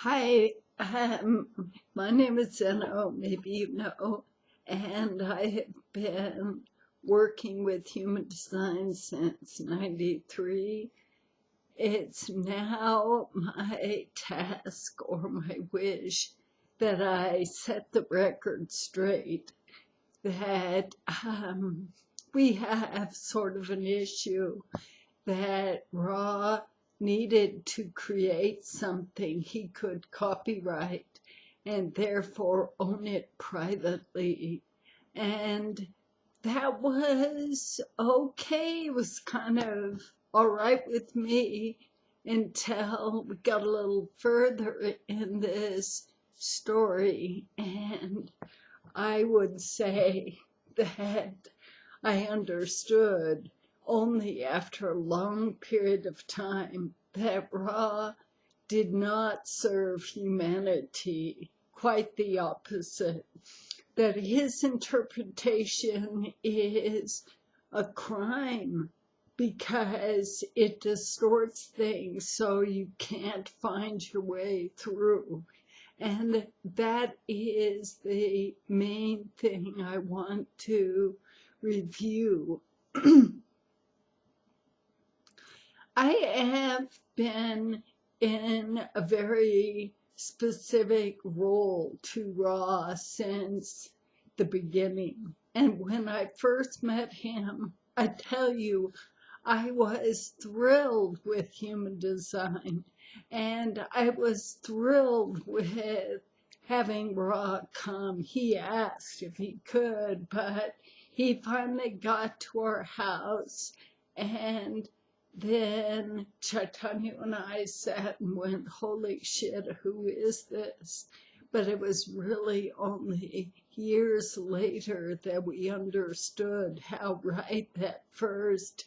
Hi, my name is Zeno, maybe you know, and I have been working with human design since '93. It's now my task or my wish that I set the record straight that we have sort of an issue that Ra needed to create something he could copyright and therefore own it privately. And that was okay. It was kind of all right with me until we got a little further in this story. And I would say that I understood only after a long period of time that Ra did not serve humanity, quite the opposite, that his interpretation is a crime because it distorts things so you can't find your way through. And that is the main thing I want to review. I have been in a very specific role to Ra since the beginning. And when I first met him, I tell you, I was thrilled with human design. And I was thrilled with having Ra come. He asked if he could, but he finally got to our house, and then Chaitanya and I sat and went, holy shit, who is this? But it was really only years later that we understood how right that first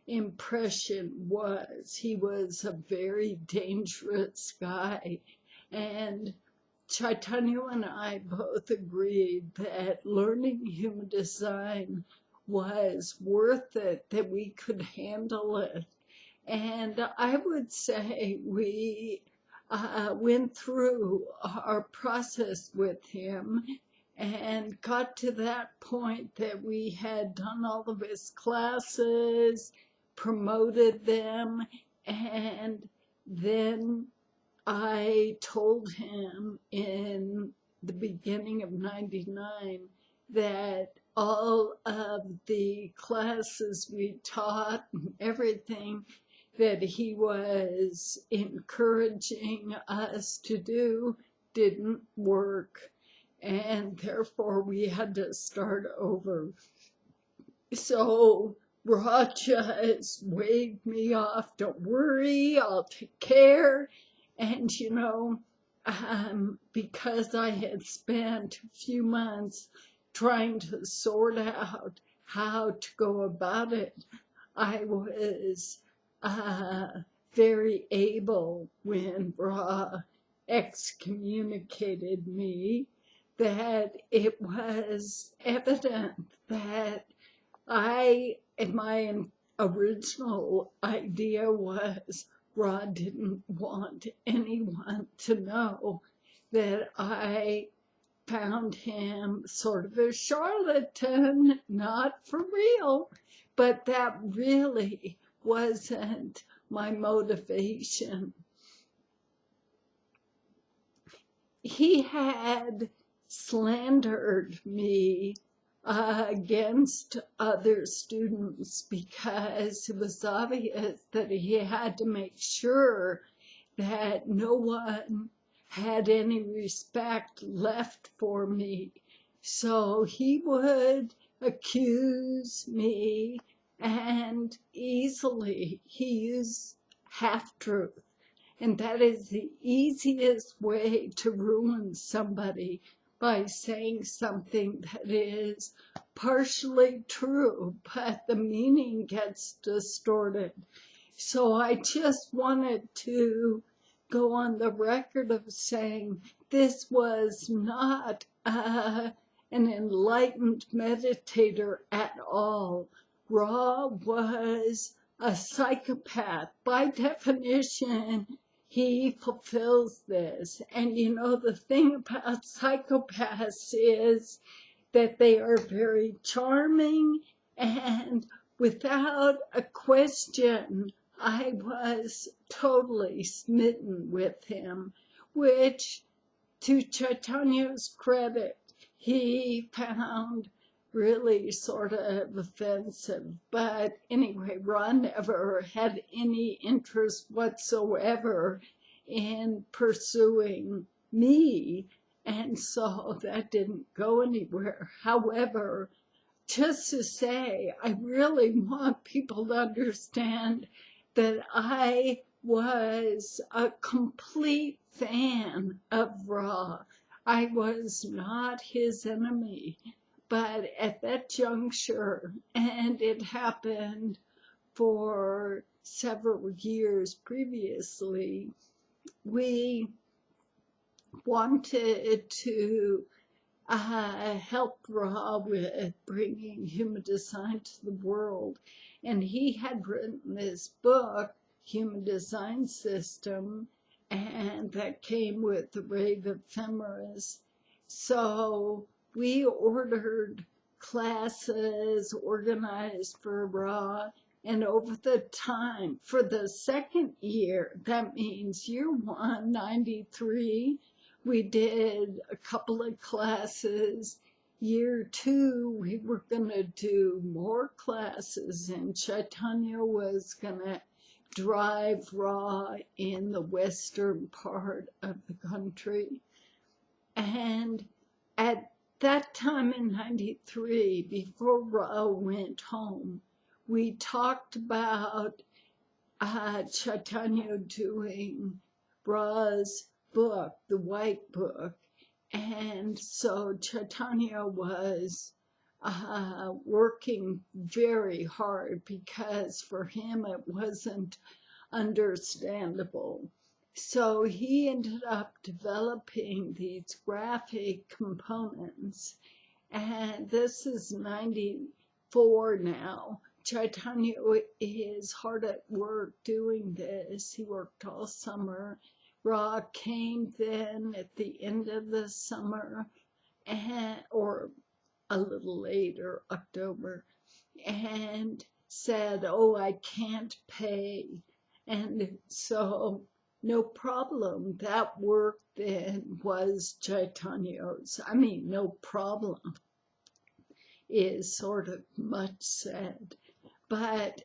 impression was. He was a very dangerous guy. And Chaitanya and I both agreed that learning human design was worth it, that we could handle it. And I would say we went through our process with him and got to that point that we had done all of his classes, promoted them, and then I told him in the beginning of '99 that all of the classes we taught and everything that he was encouraging us to do didn't work, and therefore we had to start over. So Ra just waved me off, don't worry, I'll take care. And because I had spent a few months trying to sort out how to go about it, I was very able when Ra excommunicated me that it was evident that my original idea was Ra didn't want anyone to know that I found him sort of a charlatan, not for real, but that really wasn't my motivation. He had slandered me against other students because it was obvious that he had to make sure that no one had any respect left for me. So he would accuse me, and easily he used half-truth. And that is the easiest way to ruin somebody, by saying something that is partially true, but the meaning gets distorted. So I just wanted to go on the record of saying this was not an enlightened meditator at all. Ra was a psychopath. By definition, he fulfills this. And you know, the thing about psychopaths is that they are very charming, and without a question, I was totally smitten with him, which, to Chaitanya's credit, he found really sort of offensive. But anyway, Ra never had any interest whatsoever in pursuing me, and so that didn't go anywhere. However, just to say, I really want people to understand that I was a complete fan of Ra. I was not his enemy, but at that juncture, and it happened for several years previously, we wanted to helped Ra with bringing human design to the world. And he had written this book, Human Design System, and that came with the Rave Ephemeris. So we ordered classes organized for Ra, and over the time, for the second year, that means year 1, 93, we did a couple of classes. Year 2, we were going to do more classes, and Chaitanya was going to drive Ra in the western part of the country. And at that time in 93, before Ra went home, we talked about Chaitanya doing Ra's book, the White Book. And so Chaitanya was working very hard because for him it wasn't understandable. So he ended up developing these graphic components, and this is 94 now. Chaitanya is hard at work doing this. He worked all summer. Ra came then at the end of the summer, or a little later, October, and said, "Oh, I can't pay." And so, no problem. That work then was Chaitanya's. I mean, no problem is sort of much said. But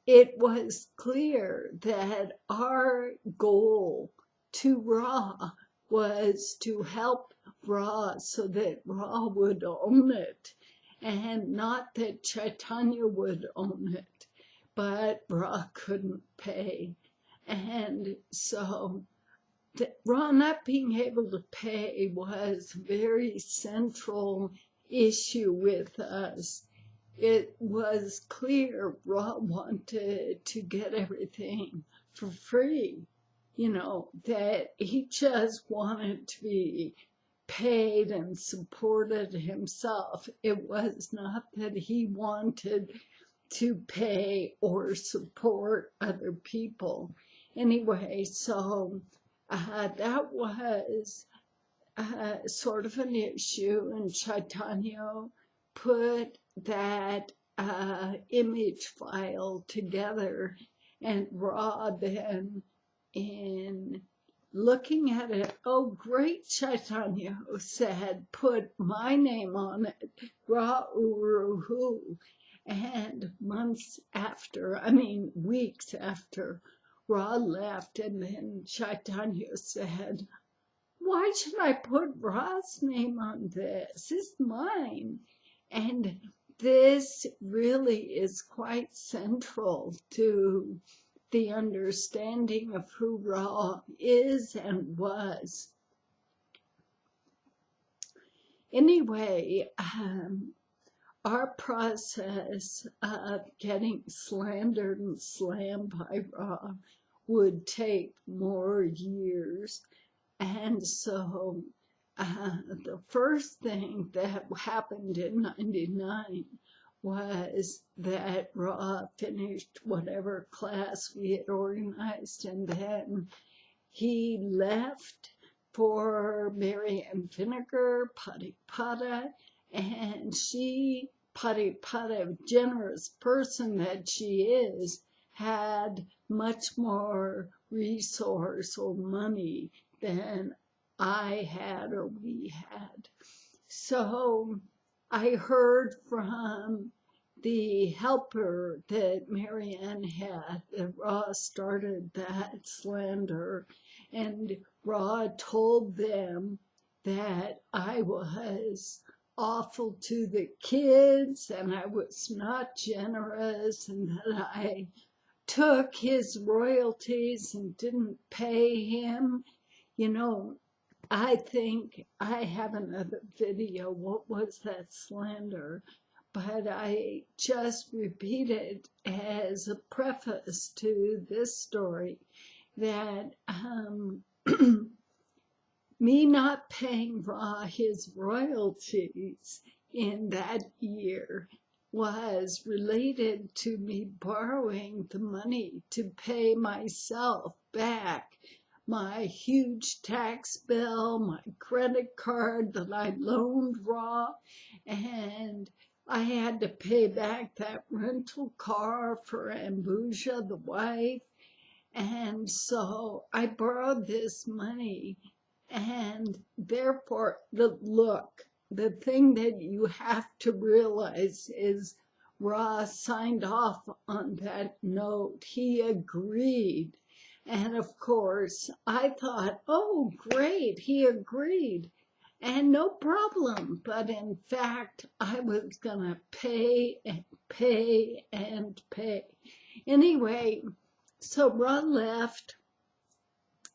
it was clear that our goal to Ra was to help Ra so that Ra would own it, and not that Chaitanya would own it, but Ra couldn't pay. And so Ra not being able to pay was a very central issue with us. It was clear Ra wanted to get everything for free, you know, that he just wanted to be paid and supported himself. It was not that he wanted to pay or support other people. Anyway, so that was sort of an issue, and Chaitanya put that image file together, and Ra then, in looking at it, "Oh, great," Chaitanya said, "put my name on it, Ra Uruhu." And months after, weeks after Ra left, and then Chaitanya said, "Why should I put Ra's name on this? It's mine." And this really is quite central to the understanding of who Ra is and was. Anyway, our process of getting slandered and slammed by Ra would take more years. And so the first thing that happened in 99 was that Ra finished whatever class we had organized, and then he left for Mary and Vinegar, Patti Pata, and she, Patti Pata, generous person that she is, had much more resource or money than I had or we had. So I heard from the helper that Marianne had that Ra started that Slander, and Ra told them that I was awful to the kids and I was not generous and that I took his royalties and didn't pay him. You know, I think I have another video. What was that slander? But I just repeated as a preface to this story that me not paying Ra his royalties in that year was related to me borrowing the money to pay myself back my huge tax bill, my credit card that I loaned Ra, and I had to pay back that rental car for Ambuja, the wife. And so I borrowed this money, and therefore, the thing that you have to realize is Ra signed off on that note. He agreed. And of course, I thought, oh, great, he agreed. And no problem. But in fact, I was going to pay and pay and pay. Anyway, so Ra left,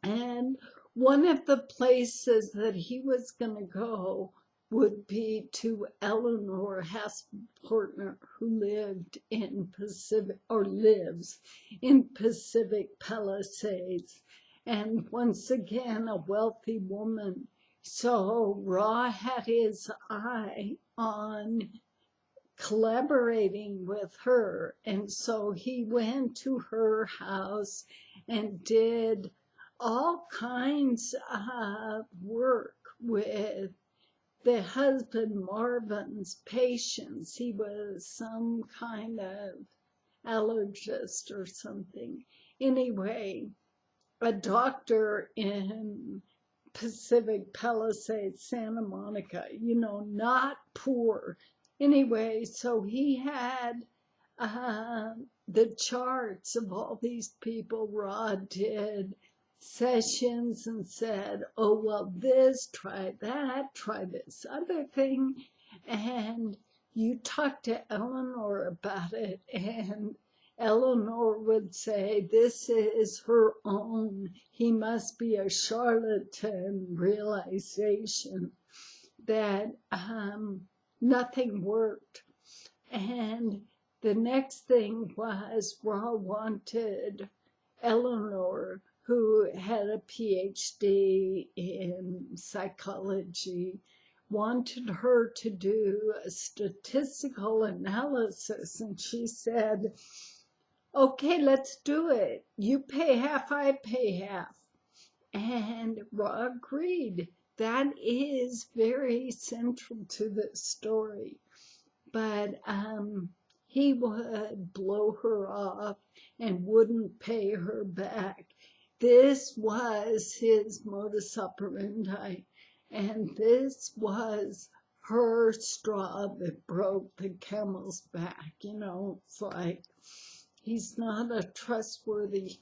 and one of the places that he was going to go would be to Eleanor Hasselportner, who lived in lives in Pacific Palisades, and once again a wealthy woman. So Ra had his eye on collaborating with her, and so he went to her house and did all kinds of work with the husband Marvin's patients. He was some kind of allergist or something. Anyway, a doctor in Pacific Palisades, Santa Monica, not poor. Anyway, so he had the charts of all these people. Ra did sessions and said, oh, well, try that, try this other thing. And you talk to Eleanor about it, and Eleanor would say, this is her own, he must be a charlatan realization that nothing worked. And the next thing was Ra wanted Eleanor, who had a PhD in psychology, wanted her to do a statistical analysis. And she said, okay, let's do it. You pay half, I pay half. And Ra agreed. That is very central to this story. But he would blow her off and wouldn't pay her back. This was his modus operandi, and this was her straw that broke the camel's back. It's like he's not a trustworthy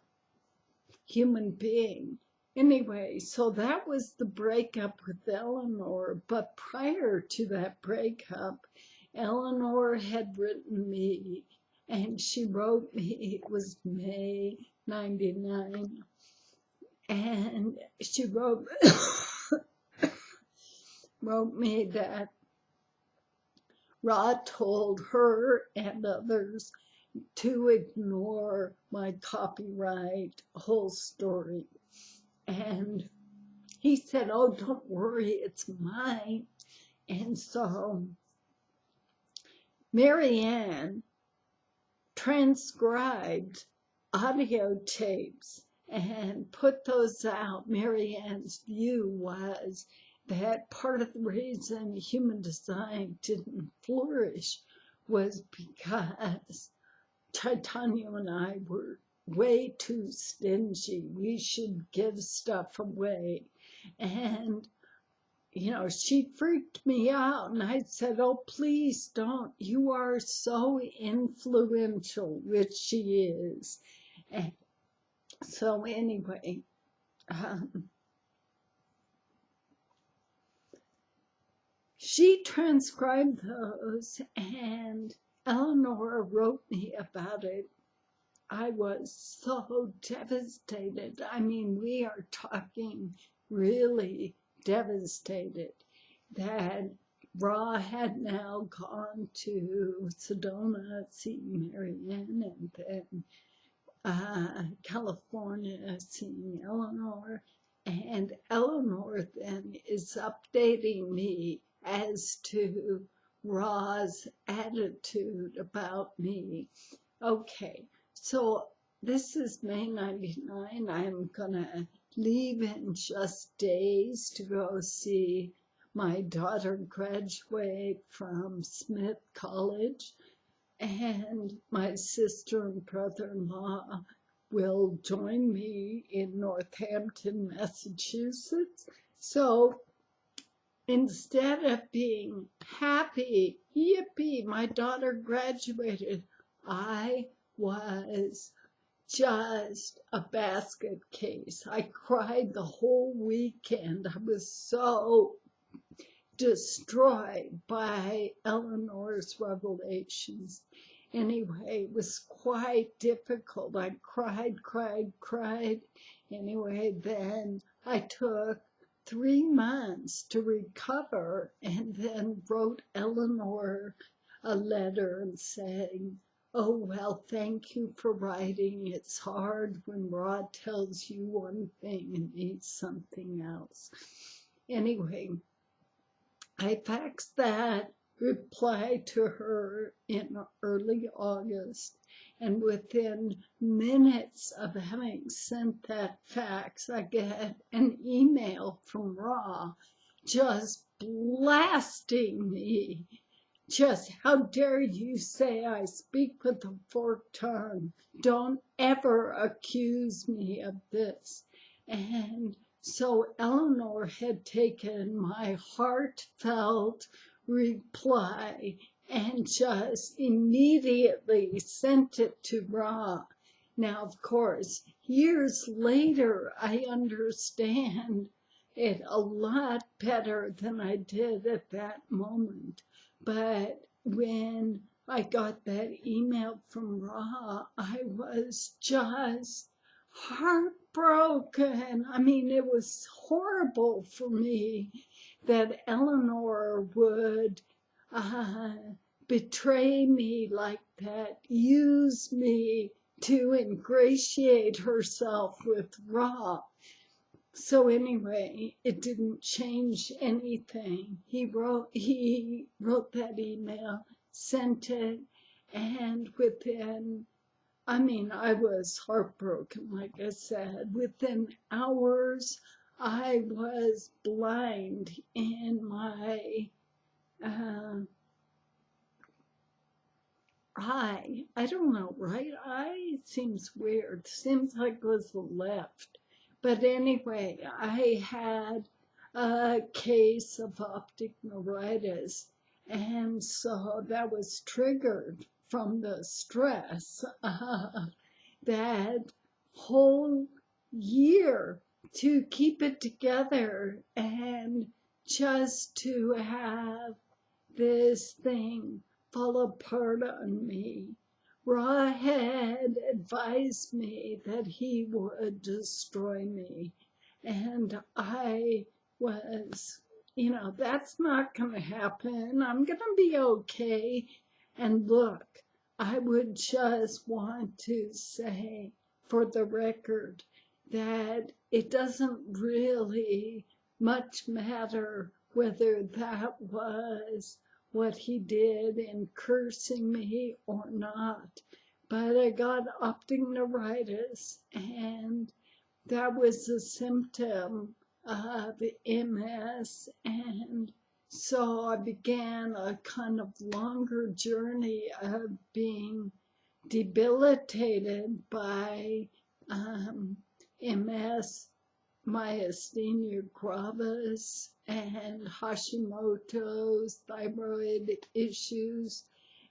human being. Anyway, so that was the breakup with Eleanor. But prior to that breakup, Eleanor had written me, and she wrote me, it was May 99, and she wrote me that Ra told her and others to ignore my copyright whole story. And he said, oh, don't worry, it's mine. And so Marianne transcribed audio tapes and put those out. Marianne's view was that part of the reason human design didn't flourish was because Chaitanya and I were way too stingy. We should give stuff away. And she freaked me out, and I said, oh, please don't. You are so influential, which she is. And so anyway, she transcribed those, and Eleanor wrote me about it. I was so devastated. I mean, we are talking really devastated that Ra had now gone to Sedona, seeing Marianne, and then California, seeing Eleanor. And Eleanor then is updating me as to Ra's attitude about me. Okay, so this is May 99. I'm gonna leave in just days to go see my daughter graduate from Smith College, and my sister and brother-in-law will join me in Northampton, Massachusetts. So instead of being happy, yippee, my daughter graduated, I was just a basket case. I cried the whole weekend. I was so destroyed by Eleanor's revelations. Anyway, it was quite difficult. I cried. Anyway, then I took 3 months to recover, and then wrote Eleanor a letter and saying, oh, well, thank you for writing. It's hard when Ra tells you one thing and means something else. Anyway, I faxed that reply to her in early August, and within minutes of having sent that fax, I get an email from Ra just blasting me. Just, how dare you say I speak with a forked tongue? Don't ever accuse me of this. And so Eleanor had taken my heartfelt reply and just immediately sent it to Ra. Now, of course, years later, I understand it a lot better than I did at that moment. But when I got that email from Ra, I was just heartbroken. I mean, it was horrible for me that Eleanor would betray me like that, use me to ingratiate herself with Ra. So anyway, it didn't change anything. He wrote that email, sent it, and within, I mean, I was heartbroken, like I said. Within hours, I was blind in my eye. I don't know, right eye seems weird. Seems like it was the left. But anyway, I had a case of optic neuritis, and so that was triggered from the stress that whole year to keep it together and just to have this thing fall apart on me. Ra had advised me that he would destroy me, and I was, that's not going to happen. I'm going to be okay. And look, I would just want to say for the record that it doesn't really much matter whether that was what he did in cursing me or not. But I got optic neuritis, and that was a symptom of MS. And so I began a kind of longer journey of being debilitated by MS, myasthenia gravis, and Hashimoto's, thyroid issues,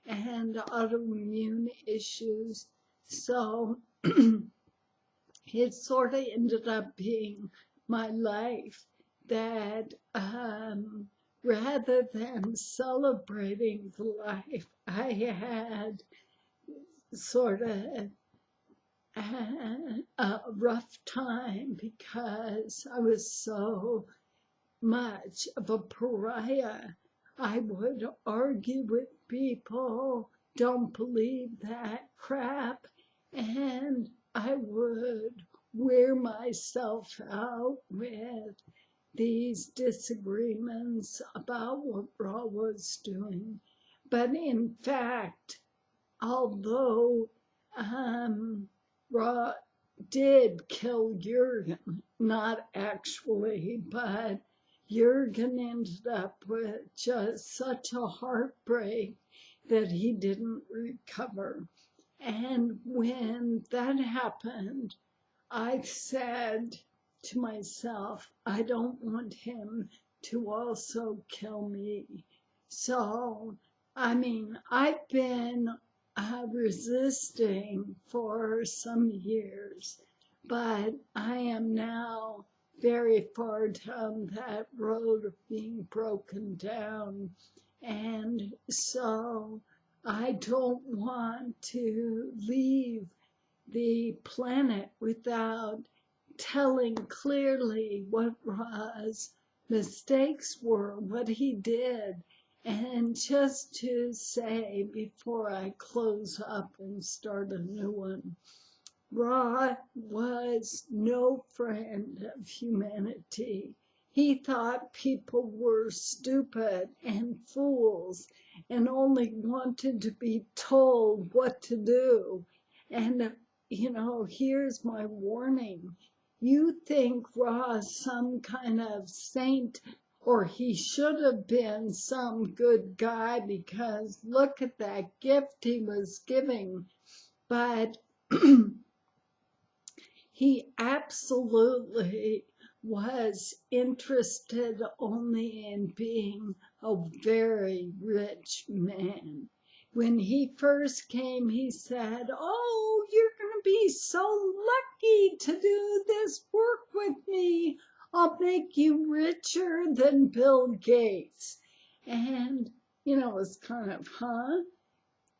and autoimmune issues. So it sort of ended up being my life that rather than celebrating the life I had, sort of a rough time because I was so much of a pariah. I would argue with people, don't believe that crap, and I would wear myself out with these disagreements about what Ra was doing. But in fact, although Ra did kill Jürgen, not actually, but Jürgen ended up with just such a heartbreak that he didn't recover. And when that happened, I said to myself, I don't want him to also kill me. So, I mean, I've been resisting for some years, but I am now very far down that road of being broken down. And so I don't want to leave the planet without telling clearly what Ra's mistakes were, what he did. And just to say before I close up and start a new one, Ra was no friend of humanity. He thought people were stupid and fools and only wanted to be told what to do. And, here's my warning. You think Ra's some kind of saint, or he should have been some good guy because look at that gift he was giving. But he absolutely was interested only in being a very rich man. When he first came, he said, oh, you're going to be so lucky to do this work with me. I'll make you richer than Bill Gates. And, it's kind of,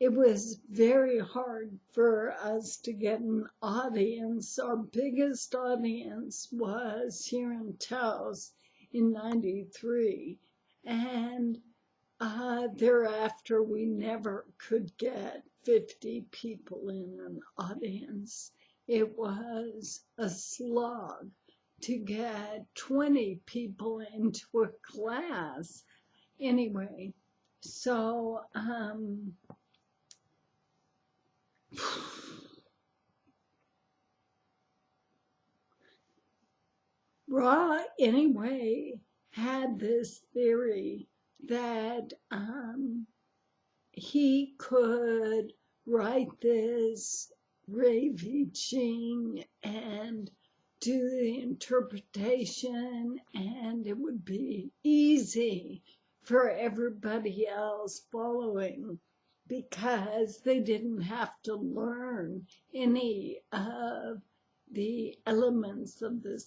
It was very hard for us to get an audience. Our biggest audience was here in Taos in '93. And thereafter, we never could get 50 people in an audience. It was a slog to get 20 people into a class. Anyway, so Ra, anyway, had this theory that he could write this raving and do the interpretation, and it would be easy for everybody else following because they didn't have to learn any of the elements of the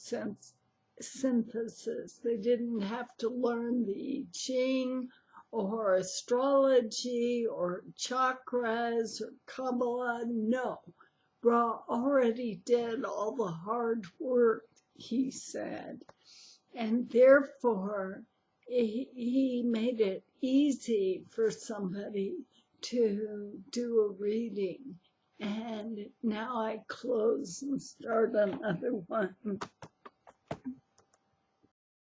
synthesis. They didn't have to learn the Qing or astrology or chakras or Kabbalah. No, Ra already did all the hard work, he said. And therefore, he made it easy for somebody to do a reading. And now I close and start another one.